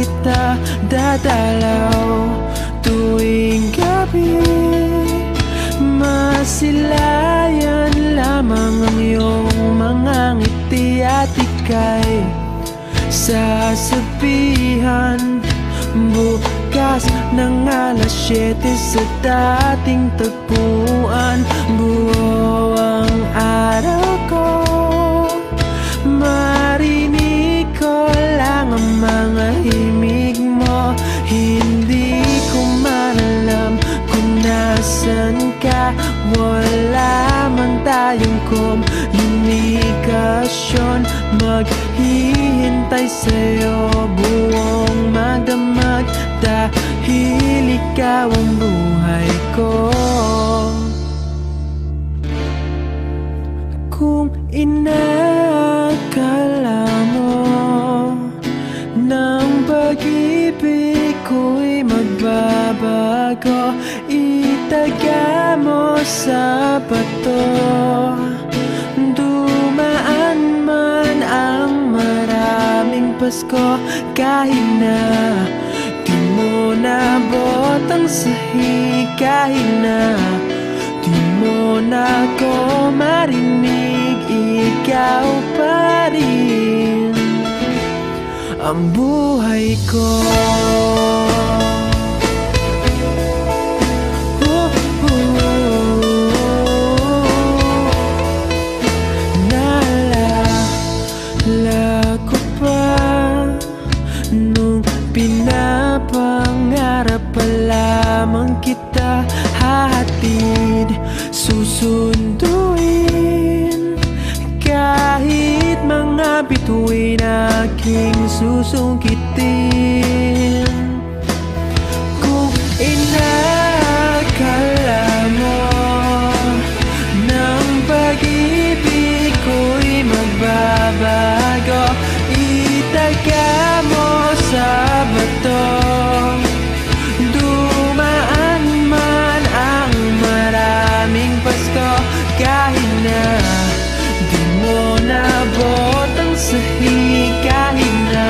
kita dadalaw tuwing gabi. Masilayan lamang ang iyong mga ngiti at ika'y sasabihan bukas ng alas 7 sa dating tagpuan. Buo ang araw ko, marinig ko lang ang mga himig mo. Hindi ko man alam kung nasan ka, wala man tayong komunikasyon. Maghihintay sa'yo buong magdamag dahil ikaw ang buhay ko. Kung inakala mo ng pag-ibig ko'y magbabago, itaga mo sa bato. Dumaan man ang maraming Pasko, kahit na di mo nabot ang sahig, kahit na di mo na ko marinig, ikaw pa rin ang buhay ko. Naalala ko pa nung pinapangarap pa lamang kita, hatid susunduin kahit mga bituin aking susungkitin. Kung inakala mo ng pag-ibig ko'y magbabago, itaga mo sa bato. Dumaan man ang maraming Pasko, kahit na di mo nabot ang sahig, kahit na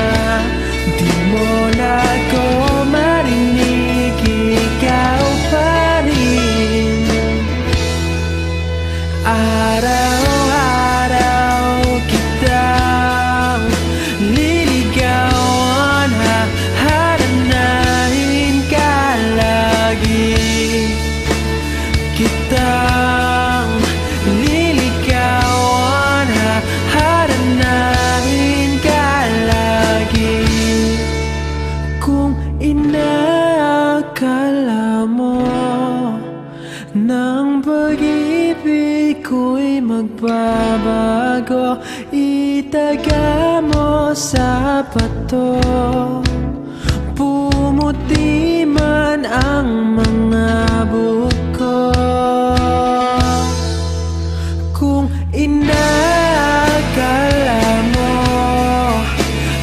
di mo na ko marinig, ikaw pa rin. Araw-araw kitang liligawan, haharanahin ka lagi. Kitang liligawan, haharanahin ka lagi. Kung inakala mo ng pag-ibig ko'y magbabago, itaga mo sa bato. Pumuti man ang mga buko. Kung inakala mo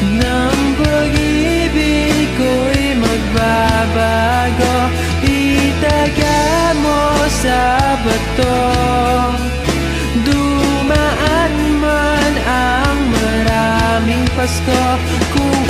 ng pag-ibig ko'y magbabago, itaga mo sa bato. Dumaan man ang maraming Pasko, kung